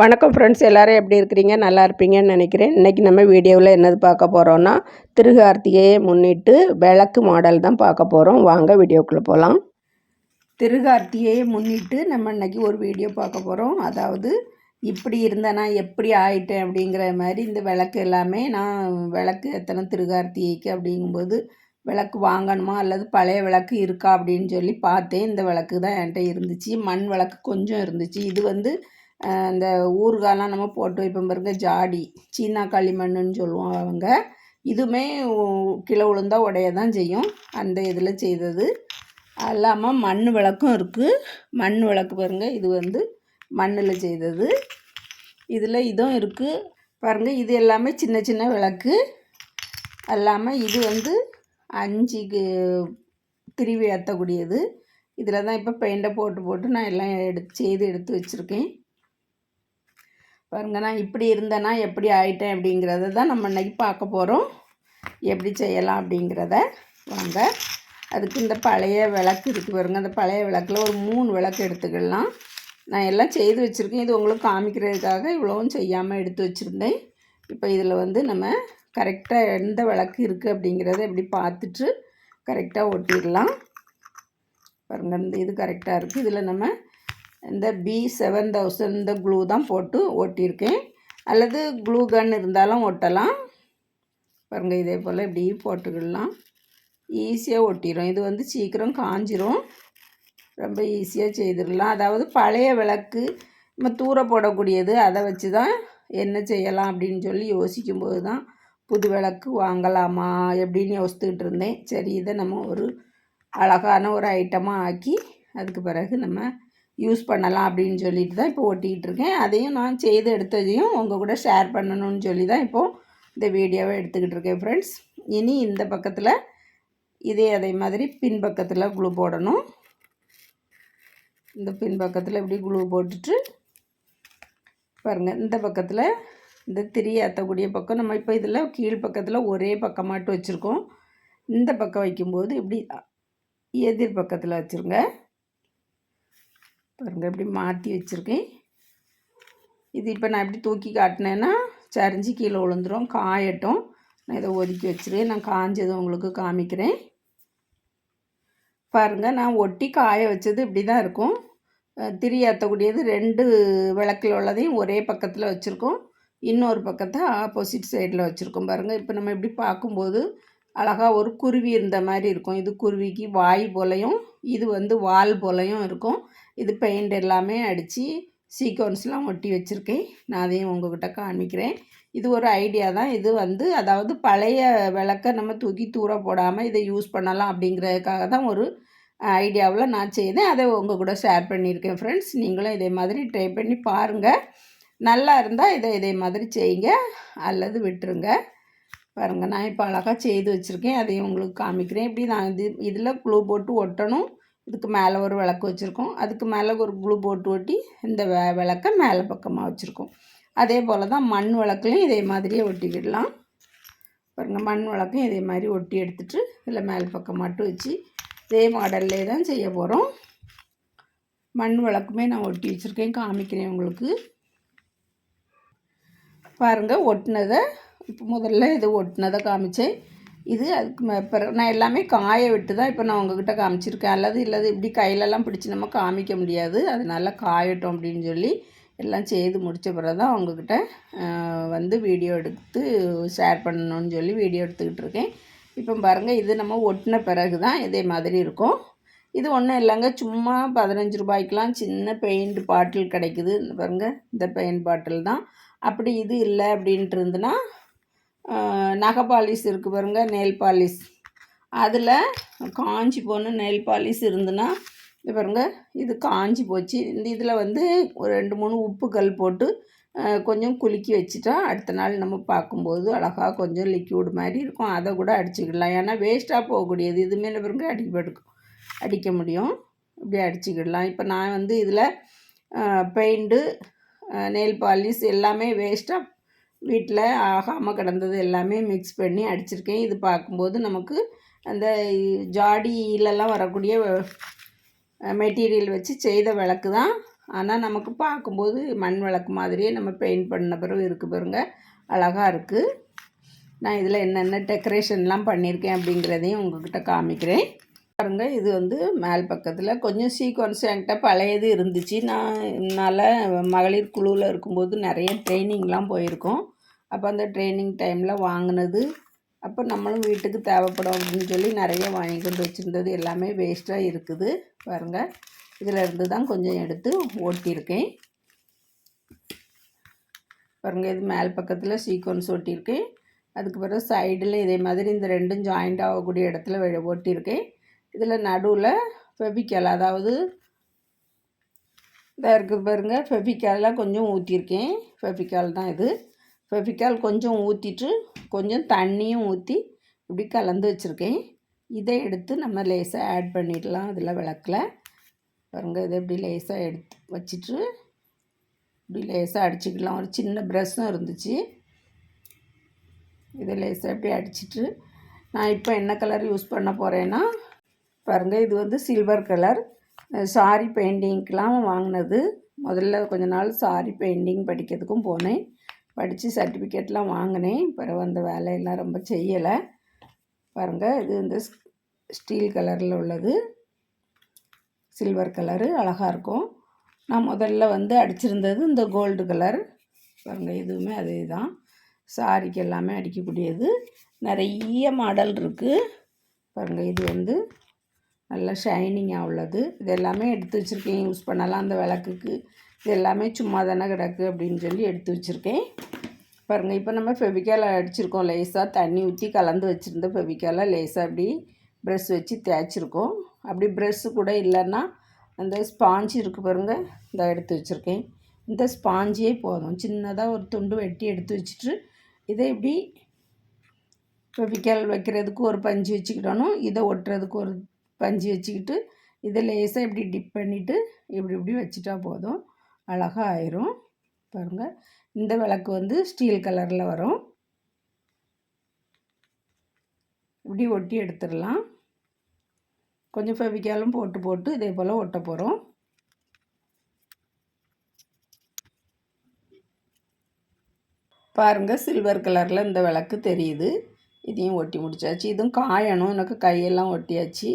வணக்கம் ஃப்ரெண்ட்ஸ், எல்லோரும் எப்படி இருக்கிறீங்க? நல்லா இருப்பீங்கன்னு நினைக்கிறேன். இன்றைக்கி நம்ம வீடியோவில் என்னது பார்க்க போகிறோன்னா, திருகார்த்திகையை முன்னிட்டு விளக்கு மாடல் தான் பார்க்க போகிறோம். வாங்க வீடியோக்குள்ளே போகலாம். திருகார்த்திகையை முன்னிட்டு நம்ம இன்றைக்கி ஒரு வீடியோ பார்க்க போகிறோம். அதாவது இப்படி இருந்தேன் நான் எப்படி ஆயிட்டேன் அப்படிங்கிற மாதிரி இந்த விளக்கு எல்லாமே நான் விளக்கு எத்தனை திருகார்த்திகைக்கு அப்படிங்கும்போது விளக்கு வாங்கணுமா அல்லது பழைய விளக்கு இருக்கா அப்படின்னு சொல்லி பார்த்தேன். இந்த விளக்கு தான் என்கிட்ட இருந்துச்சு. மண் விளக்கு கொஞ்சம் இருந்துச்சு. இது வந்து இந்த ஊறுகாலாம் நம்ம போட்டு வைப்போம் பாருங்க, ஜாடி சீனா களிமண்ணுன்னு சொல்லுவோம் அவங்க. இதுவுமே கிலோ உளுந்தா உடைய தான் செய்யும். அந்த இதில் செய்தது இல்லாமல் மண் விளக்கும் இருக்குது. மண் விளக்கு பாருங்கள், இது வந்து மண்ணில் செய்தது. இதில் இதுவும் இருக்குது பாருங்கள். இது எல்லாமே சின்ன சின்ன விளக்கு இல்லாமல் இது வந்து 5 திருவி ஏற்றக்கூடியது. இதில் தான் இப்போ பெயிண்டை போட்டு நான் எல்லாம் எடுத்து வச்சுருக்கேன். பாருங்க, நான் இப்படி இருந்தேன்னா எப்படி ஆயிட்டேன் அப்படிங்கிறத தான் நம்ம இன்றைக்கி பார்க்க போகிறோம். எப்படி செய்யலாம் அப்படிங்கிறத வாங்க. அதுக்கு இந்த பழைய விளக்கு இருக்குது பாருங்க. அந்த பழைய விளக்கில் ஒரு 3 விளக்கு எடுத்துக்கலாம். நான் எல்லாம் செய்து வச்சுருக்கேன். இது உங்களுக்கு காமிக்கிறதுக்காக இவ்வளவும் செய்யாமல் எடுத்து வச்சுருந்தேன். இப்போ இதில் வந்து நம்ம கரெக்டாக எந்த விளக்கு இருக்குது அப்படிங்கிறத எப்படி பார்த்துட்டு கரெக்டாக ஒட்டிடலாம். பாருங்கள், இந்த இது கரெக்டாக இருக்குது. இதில் நம்ம இந்த B7000 இந்த க்ளூ தான் போட்டு ஒட்டியிருக்கேன். அல்லது க்ளூ கன் இருந்தாலும் ஒட்டலாம். பாருங்கள், இதே போல் இப்படி போட்டுக்கிடலாம். ஈஸியாக ஒட்டிடும். இது வந்து சீக்கிரம் காஞ்சிரும். ரொம்ப ஈஸியாக செய்திடலாம். அதாவது பழைய விளக்கு நம்ம தூர போடக்கூடியது, அதை வச்சு தான் என்ன செய்யலாம் அப்படின்னு சொல்லி யோசிக்கும்போது தான் புது விளக்கு வாங்கலாமா எப்படின்னு யோசித்துக்கிட்டு இருந்தேன். சரி, இதை நம்ம ஒரு அழகான ஒரு ஐட்டமாக ஆக்கி அதுக்கு பிறகு நம்ம யூஸ் பண்ணலாம் அப்படின்னு சொல்லிட்டு தான் இப்போ ஒட்டிக்கிட்டு இருக்கேன். அதையும் நான் செய்து எடுத்ததையும் உங்கள் கூட ஷேர் பண்ணணும்னு சொல்லி தான் இப்போது இந்த வீடியோவை எடுத்துக்கிட்டு இருக்கேன் ஃப்ரெண்ட்ஸ். இனி இந்த பக்கத்தில் அதே மாதிரி பின்பக்கத்தில் க்ளூ போடணும். இந்த பின்பக்கத்தில் இப்படி க்ளூ போட்டுட்டு பாருங்கள், இந்த பக்கத்தில் இந்த திரி ஏற்றக்கூடிய பக்கம் நம்ம இப்போ இதில் கீழ்ப்பக்கத்தில் ஒரே பக்கமாட்டு வச்சுருக்கோம். இந்த பக்கம் வைக்கும்போது இப்படி எதிர் பக்கத்தில் வச்சுருங்க. பாருங்கள், இப்படி மாற்றி வச்சுருக்கேன். இது இப்போ நான் எப்படி தூக்கி காட்டினேன்னா சரிஞ்சு கீழே விழுந்துடும். காயட்டும். நான் இதை ஒதுக்கி வச்சுருக்கேன். நான் காஞ்சதும் உங்களுக்கு காமிக்கிறேன். பாருங்கள், நான் ஒட்டி காய வச்சது இப்படி தான் இருக்கும். திரி ஏற்றக்கூடியது 2 விளக்கில் உள்ளதையும் ஒரே பக்கத்தில் வச்சுருக்கோம். இன்னொரு பக்கத்தை ஆப்போசிட் சைடில் வச்சுருக்கோம். பாருங்கள், இப்போ நம்ம இப்படி பார்க்கும்போது அழகாக ஒரு குருவி இருந்த மாதிரி இருக்கும். இது குருவிக்கு வாய் போலையும் இது வந்து வால் போலையும் இருக்கும். இது பெயிண்ட் எல்லாமே அடித்து சீக்வன்ஸ்லாம் ஒட்டி வச்சுருக்கேன். நான் அதையும் உங்கள்கிட்ட காமிக்கிறேன். இது ஒரு ஐடியா தான். இது வந்து அதாவது பழைய விளக்கை நம்ம தூக்கி தூர போடாமல் இதை யூஸ் பண்ணலாம் அப்படிங்கிறதுக்காக தான் ஒரு ஐடியாவில் நான் செய்தேன். அதை உங்கள் கூட ஷேர் பண்ணியிருக்கேன் ஃப்ரெண்ட்ஸ். நீங்களும் இதே மாதிரி ட்ரை பண்ணி பாருங்கள். நல்லா இருந்தால் இதே மாதிரி செய்யுங்க அல்லது விட்டுருங்க. பாருங்கள், நான் இப்போ அழகாக செய்து வச்சுருக்கேன். அதையும் உங்களுக்கு காமிக்கிறேன். இப்படி நான் இதில் க்ளூ போட்டு ஒட்டணும். இதுக்கு மேலே ஒரு விளக்கு வச்சுருக்கோம். அதுக்கு மேலே ஒரு க்ளூ போட்டு ஒட்டி இந்த விளக்கை மேலே பக்கமாக வச்சுருக்கோம். அதே போல் தான் மண் விளக்குலையும் இதே மாதிரியே ஒட்டிக்கிடலாம். பாருங்கள், மண் விளக்கும் இதே மாதிரி ஒட்டி எடுத்துகிட்டு இதில் மேல் பக்கம் மட்டும் வச்சு இதே மாடல்லே தான் செய்ய போகிறோம். மண் விளக்குமே நான் ஒட்டி வச்சுருக்கேன், காமிக்கிறேன் உங்களுக்கு. பாருங்கள், ஒட்டினதை இப்போ முதல்ல இது ஒட்டினதை காமிச்சேன். இது அதுக்கு நான் எல்லாமே காய விட்டு தான் இப்போ நான் உங்ககிட்ட காமிச்சிருக்கேன். இல்லது இப்படி கையிலலாம் பிடிச்சி நம்ம காமிக்க முடியாது. அது நல்லா காயட்டும் அப்படின்னு சொல்லி எல்லாம் செய்து முடித்த பிறகு தான் உங்ககிட்ட வந்து வீடியோ எடுத்து ஷேர் பண்ணணும்னு சொல்லி வீடியோ எடுத்துக்கிட்டு இருக்கேன். இப்போ பாருங்கள், இது நம்ம ஒட்டின பிறகு தான் இதே மாதிரி இருக்கும். இது ஒன்றும் இல்லைங்க, சும்மா 15 ரூபாய்க்கெலாம் சின்ன பெயிண்ட் பாட்டில் கிடைக்குது. பாருங்கள், இந்த பெயிண்ட் பாட்டில் தான். அப்படி இது இல்லை அப்படின்ட்டு இருந்துன்னா நகை பாலிஷ் இருக்குது பாருங்கள், நெயில் பாலிஷ். அதில் காஞ்சி போன நெயில் பாலிஷ் இருந்துன்னா இது பாருங்கள், இது காஞ்சி போச்சு. இந்த இதில் வந்து ஒரு 2-3 உப்புக்கல் போட்டு கொஞ்சம் குலுக்கி வச்சுட்டா அடுத்த நாள் நம்ம பார்க்கும்போது அழகாக கொஞ்சம் லிக்யூடு மாதிரி இருக்கும். அதை கூட அடிச்சுக்கிடலாம். ஏன்னா வேஸ்ட்டாக போகக்கூடியது. இதுமாரி பாருங்க அடிக்க முடியும். இப்படி அடிச்சுக்கிடலாம். இப்போ நான் வந்து இதில் பெயிண்ட்டு நெயில் பாலிஷ் எல்லாமே வேஸ்ட்டாக வீட்டில் ஆகாமல் கிடந்தது எல்லாமே மிக்ஸ் பண்ணி அடிச்சிருக்கேன். இது பார்க்கும்போது நமக்கு அந்த ஜாடியிலலாம் வரக்கூடிய மெட்டீரியல் வச்சு செய்த விளக்கு தான். ஆனால் நமக்கு பார்க்கும்போது மண் விளக்கு மாதிரியே நம்ம பெயிண்ட் பண்ண பிறகு இருக்குது பாருங்க, அழகாக இருக்குது. நான் இதில் என்னென்ன டெக்கரேஷன்லாம் பண்ணியிருக்கேன் அப்படிங்கிறதையும் உங்கள்கிட்ட காமிக்கிறேன் பாருங்கள். இது வந்து மேல் பக்கத்தில் கொஞ்சம் சீக்வன்ஸ் என்கிட்ட பழையது இருந்துச்சு. நான் என்னால் மகளிர் குழுவில் இருக்கும்போது நிறைய ட்ரைனிங்லாம் போயிருக்கோம். அப்போ அந்த ட்ரைனிங் டைமில் வாங்கினது, அப்போ நம்மளும் வீட்டுக்கு தேவைப்படும் அப்படின்னு சொல்லி நிறைய வாங்கி கொண்டு வச்சுருந்தது எல்லாமே வேஸ்ட்டாக இருக்குது பாருங்கள். இதில் இருந்து தான் கொஞ்சம் எடுத்து ஓட்டியிருக்கேன் பாருங்கள். இது மேல் பக்கத்தில் சீக்வன்ஸ் ஒட்டியிருக்கேன். அதுக்கு பிறகு சைடில் இதே மாதிரி இந்த ரெண்டும் ஜாயிண்ட் ஆகக்கூடிய இடத்துல ஒட்டியிருக்கேன். இதில் நடுவில் ஃபெவிக்கால், அதாவது இதாக இருக்குது பாருங்கள், ஃபெவிக்காலாம் கொஞ்சம் ஊற்றிருக்கேன். ஃபெவிக்கால் தான் இது. ஃபெவிக்கால் கொஞ்சம் ஊற்றிட்டு கொஞ்சம் தண்ணியும் ஊற்றி இப்படி கலந்து வச்சுருக்கேன். இதை எடுத்து நம்ம லேசாக ஆட் பண்ணிடலாம் அதில் விளக்கில் பாருங்கள். இதை இப்படி லேசாக எடுத்து வச்சுட்டு இப்படி லேசாக அடிச்சுக்கலாம். ஒரு சின்ன ப்ரஷ்ஷும் இருந்துச்சு. இதை லேசாக இப்படி அடிச்சிட்டு நான் இப்போ என்ன கலர் யூஸ் பண்ண போகிறேன்னா பாருங்கள், இது வந்து சில்வர் கலர். சாரி பெயிண்டிங்க்கெலாம் வாங்கினது. முதல்ல கொஞ்ச நாள் சாரி பெயிண்டிங் படிக்கிறதுக்கும் போனேன். படித்து சர்டிஃபிகேட்லாம் வாங்கினேன். பிறகு அந்த வேலையெல்லாம் ரொம்ப செய்யலை பாருங்கள். இது இந்த ஸ்டீல் கலரில் உள்ளது, சில்வர் கலரு அழகாக இருக்கும். நான் முதல்ல வந்து அடிச்சிருந்தது இந்த கோல்டு கலர் பாருங்கள். இதுவுமே அதே தான், சாரிக்கு எல்லாமே அடிக்கக்கூடியது. நிறைய மாடல் இருக்குது பாருங்கள். இது வந்து நல்லா ஷைனிங்காக உள்ளது. இது எல்லாமே எடுத்து வச்சுருக்கேன், யூஸ் பண்ணலாம் அந்த விளக்குக்கு. இது எல்லாமே சும்மா தானே கிடக்கு அப்படின்னு சொல்லி எடுத்து வச்சுருக்கேன் பாருங்கள். இப்போ நம்ம ஃபெவிக்கால் அடிச்சிருக்கோம், லேசாக தண்ணி ஊற்றி கலந்து வச்சுருந்த ஃபெவிக்காலை லேசாக அப்படி ப்ரெஷ் வச்சு தேய்ச்சிருக்கோம். அப்படி ப்ரெஷ்ஷு கூட இல்லைன்னா அந்த ஸ்பாஞ்சு இருக்குது பாருங்கள், இந்த எடுத்து வச்சுருக்கேன். இந்த ஸ்பாஞ்சே போதும். சின்னதாக ஒரு துண்டு வெட்டி எடுத்து வச்சுட்டு இதை இப்படி ஃபெவிக்கால் வைக்கிறதுக்கு ஒரு பஞ்சு வச்சுக்கிட்டணும், இதை ஒட்டுறதுக்கு ஒரு பஞ்சு வச்சுக்கிட்டு இதை லேசாக இப்படி டிப் பண்ணிவிட்டு இப்படி இப்படி வச்சுட்டா போதும், அழகாக ஆயிரும் பாருங்கள். இந்த விளக்கு வந்து ஸ்டீல் கலரில் வரும். இப்படி ஒட்டி எடுத்துடலாம். கொஞ்சம் ஃபெவிக்காலும் போட்டு இதே போல் ஒட்ட போகிறோம். பாருங்கள், சில்வர் கலரில் இந்த விளக்கு தெரியுது. இதையும் ஒட்டி முடிச்சாச்சு. இதுவும் காயணும், எனக்கு கையெல்லாம் ஒட்டியாச்சு.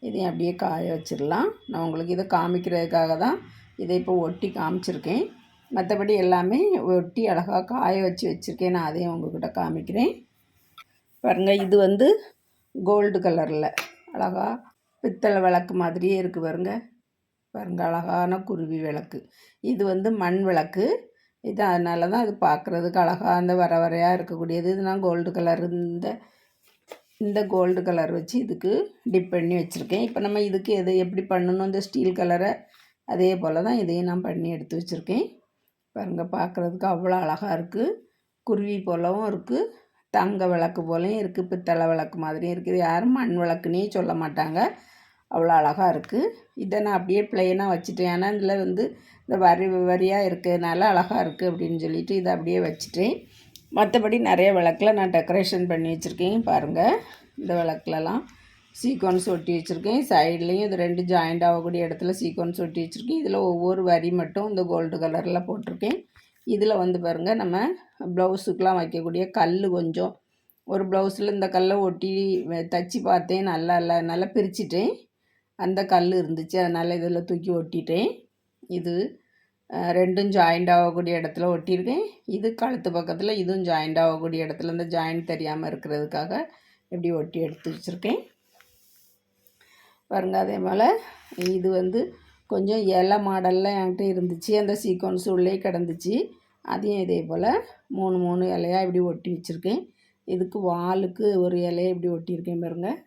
இதையும் அப்படியே காய வச்சிடலாம். நான் உங்களுக்கு இதை காமிக்கிறதுக்காக தான் இதை இப்போ ஒட்டி காமிச்சிருக்கேன். மற்றபடி எல்லாமே ஒட்டி அழகாக காய வச்சுருக்கேன். நான் அதையும் உங்கள்கிட்ட காமிக்கிறேன் பாருங்கள். இது வந்து கோல்டு கலரில் அழகாக பித்தளை விளக்கு மாதிரியே இருக்குது பாருங்கள். பாருங்கள், அழகான குருவி விளக்கு. இது வந்து மண் விளக்கு. இது அதனால தான் அது பார்க்குறதுக்கு அழகாக அந்த வரையாக இருக்கக்கூடியது. இது நான் கோல்டு கலர், இந்த கோல்டு கலர் வச்சு இதுக்கு டிப் பண்ணி வச்சுருக்கேன். இப்போ நம்ம இதுக்கு எப்படி பண்ணணும், இந்த ஸ்டீல் கலரை அதே போல் தான் இதையும் நான் பண்ணி எடுத்து வச்சுருக்கேன் பாருங்கள். பார்க்குறதுக்கு அவ்வளோ அழகாக இருக்குது. குருவி போலவும் இருக்குது, தங்க விளக்கு போலையும் இருக்குது, பித்தளை விளக்கு மாதிரியும் இருக்குது. யாரும் மண் விளக்குன்னே சொல்ல மாட்டாங்க, அவ்வளோ அழகாக இருக்குது. இதை நான் அப்படியே ப்ளெயினாக வச்சுட்டேன். ஏன்னா இதில் வந்து இந்த வரியாக இருக்கிறதுனால அழகாக இருக்குது அப்படின்னு சொல்லிட்டு இதை அப்படியே வச்சுட்டேன். மற்றபடி நிறைய விளக்கில் நான் டெக்கரேஷன் பண்ணி வச்சுருக்கேன் பாருங்கள். இந்த விளக்குலலாம் சீக்வன்ஸ் ஒட்டி வச்சுருக்கேன். சைட்லேயும் இது ரெண்டு ஜாயிண்ட் ஆகக்கூடிய இடத்துல சீக்வன்ஸ் ஒட்டி வச்சுருக்கேன். இதில் ஒவ்வொரு வரி மட்டும் இந்த கோல்டு கலரில் போட்டிருக்கேன். இதில் வந்து பாருங்கள், நம்ம ப்ளவுஸுக்கெலாம் வைக்கக்கூடிய கல் கொஞ்சம், ஒரு ப்ளவுஸில் இந்த கல்லை ஒட்டி தச்சு பார்த்தேன், நல்லா இல்லை, நல்லா பிரிச்சுட்டேன். அந்த கல் இருந்துச்சு, அதனால் இதில் தூக்கி ஒட்டிட்டேன். இது ரெண்டும் ஜாயிண்ட் ஆகக்கூடிய இடத்துல ஒட்டியிருக்கேன். இது கழுத்து பக்கத்தில், இதுவும் ஜாயிண்ட் ஆகக்கூடிய இடத்துல, இந்த ஜாயிண்ட் தெரியாமல் இருக்கிறதுக்காக இப்படி ஒட்டி எடுத்து வச்சுருக்கேன் பாருங்கள். அதே போல் இது வந்து கொஞ்சம் இலை மாடலில் என்கிட்ட இருந்துச்சு, அந்த சீக்வன்ஸ் உள்ளே கிடந்துச்சு. அதையும் இதே போல் 3 இலையாக இப்படி ஒட்டி வச்சுருக்கேன். இதுக்கு வாலுக்கு ஒரு இலையை இப்படி ஒட்டியிருக்கேன் பாருங்கள்.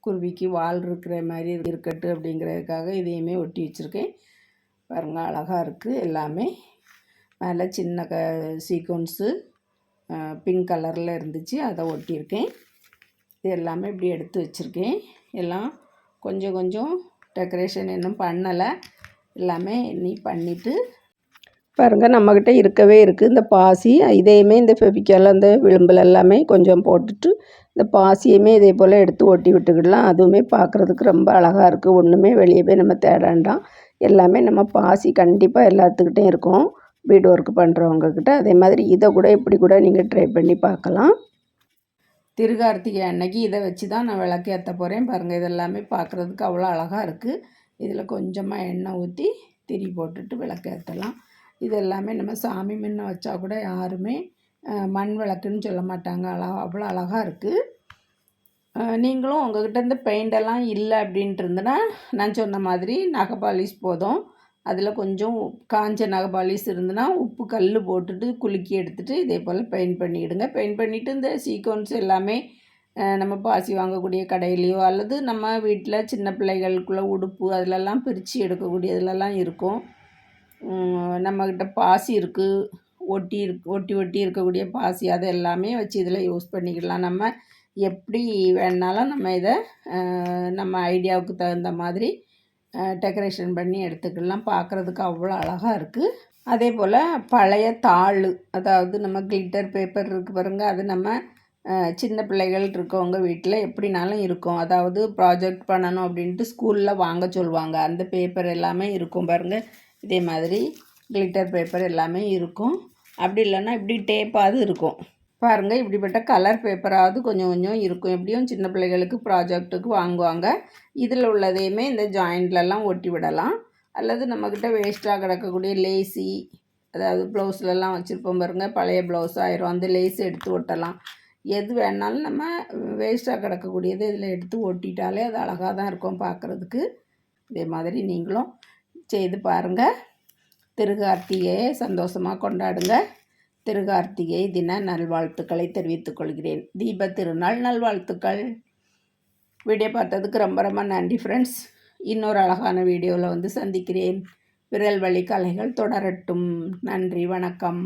குருவிக்கு வால் இருக்கிற மாதிரி இருக்கட்டும் அப்படிங்கிறதுக்காக இதையுமே ஒட்டி வச்சுருக்கேன் பாருங்கள். அழகாக இருக்குது எல்லாமே. மேலே சின்ன சீக்வன்ஸு பிங்க் கலரில் இருந்துச்சு, அதை ஒட்டியிருக்கேன். இது எல்லாமே இப்படி எடுத்து வச்சுருக்கேன். எல்லாம் கொஞ்சம் கொஞ்சம் டெக்கரேஷன் இன்னும் பண்ணலை, எல்லாமே இனி பண்ணிவிட்டு பாருங்கள். நம்மக்கிட்ட இருக்கவே இருக்குது இந்த பாசி. இதையுமே இந்த ஃபெவிக்கால் அந்த விளிம்பில் எல்லாமே கொஞ்சம் போட்டுட்டு இந்த பாசியுமே இதே போல் எடுத்து ஒட்டி விட்டுக்கிடலாம். அதுவுமே பார்க்குறதுக்கு ரொம்ப அழகாக இருக்குது. ஒன்றுமே வெளியே போய் நம்ம தேட வேண்டாம். எல்லாமே நம்ம பாசி கண்டிப்பாக எல்லாத்துக்கிட்டையும் இருக்கும், பீட் ஒர்க் பண்ணுறவங்கக்கிட்ட. அதே மாதிரி இதை கூட இப்படி கூட நீங்கள் ட்ரை பண்ணி பார்க்கலாம். திருக்கார்த்திகை அன்னைக்கு இதை வச்சு தான் நான் விளக்கு ஏற்ற போகிறேன். பாருங்கள், இதெல்லாமே பார்க்குறதுக்கு அவ்வளோ அழகாக இருக்குது. இதில் கொஞ்சமாக எண்ணெய் ஊற்றி திரி போட்டுட்டு விளக்கு ஏற்றலாம். இது எல்லாமே நம்ம சாமி முன்ன வச்சா கூட யாருமே மண் விளக்குன்னு சொல்ல மாட்டாங்க. அவ்வளோ அழகாக இருக்குது. நீங்களும் உங்கள்கிட்ட இந்த பெயிண்டெல்லாம் இல்லை அப்படின்ட்டு இருந்ததுன்னா நான் சொன்ன மாதிரி நகை பாலிஷ் போதும். அதில் கொஞ்சம் காஞ்ச நகை பாலிஷ் இருந்துன்னா உப்பு கல் போட்டுட்டு குலுக்கி எடுத்துகிட்டு இதே போல் பெயிண்ட் பண்ணிவிடுங்க. பெயிண்ட் பண்ணிவிட்டு இந்த சீக்வன்ஸ் எல்லாமே நம்ம பாசி வாங்கக்கூடிய கடையிலையோ அல்லது நம்ம வீட்டில் சின்ன பிள்ளைகளுக்குள்ள உடுப்பு அதிலெல்லாம் பிரித்து எடுக்கக்கூடியதுலலாம் இருக்கும். நம்மக்கிட்ட பாசி இருக்குது, ஒட்டி ஒட்டி இருக்கக்கூடிய பாசி, அது எல்லாமே வச்சு இதில் யூஸ் பண்ணிக்கலாம். நம்ம எப்படி வேணாலும் நம்ம இதை நம்ம ஐடியாவுக்கு தகுந்த மாதிரி டெக்கரேஷன் பண்ணி எடுத்துக்கலாம். பார்க்குறதுக்கு அவ்வளோ அழகாக இருக்குது. அதே போல் பழைய தாள், அதாவது நம்ம கிளிட்டர் பேப்பர் இருக்குது பாருங்கள், அது நம்ம சின்ன பிள்ளைகள் இருக்கவங்க வீட்டில் எப்படினாலும் இருக்கும். அதாவது ப்ராஜெக்ட் பண்ணணும் அப்படின்ட்டு ஸ்கூலில் வாங்க சொல்லுவாங்க. அந்த பேப்பர் எல்லாமே இருக்கும் பாருங்கள். இதே மாதிரி கிளிட்டர் பேப்பர் எல்லாமே இருக்கும். அப்படி இல்லைன்னா இப்படி டேப்பாவது இருக்கும் பாருங்கள். இப்படிப்பட்ட கலர் பேப்பராவது கொஞ்சம் கொஞ்சம் இருக்கும். எப்படியும் சின்ன பிள்ளைகளுக்கு ப்ராஜெக்ட்டுக்கு வாங்குவாங்க. இதில் உள்ளதையுமே இந்த ஜாயிண்ட்லலாம் ஒட்டி விடலாம். அல்லது நம்மக்கிட்ட வேஸ்ட்டாக கிடக்கக்கூடிய லேசி, அதாவது ப்ளவுஸ்லலாம் வச்சுருப்போம் பாருங்கள், பழைய ப்ளவுஸ் ஆயிரும், அந்த லேஸ் எடுத்து ஒட்டலாம். எது வேணாலும் நம்ம வேஸ்ட்டாக கிடக்கக்கூடியது இதில் எடுத்து ஒட்டிட்டாலே அது அழகாக தான் இருக்கும் பார்க்குறதுக்கு. இதே மாதிரி நீங்களும் செய்து பாருங்கள். திருக்கார்த்திகையை சந்தோஷமாக கொண்டாடுங்க. திருக்கார்த்திகை தின நல்வாழ்த்துக்களை தெரிவித்துக் கொள்கிறேன். தீப திருநாள் நல்வாழ்த்துக்கள். வீடியோ பார்த்ததுக்கு ரொம்ப ரொம்ப நன்றி ஃப்ரெண்ட்ஸ். இன்னொரு அழகான வீடியோவில் வந்து சந்திக்கிறேன். விரல் வலி கலைகள் தொடரட்டும். நன்றி, வணக்கம்.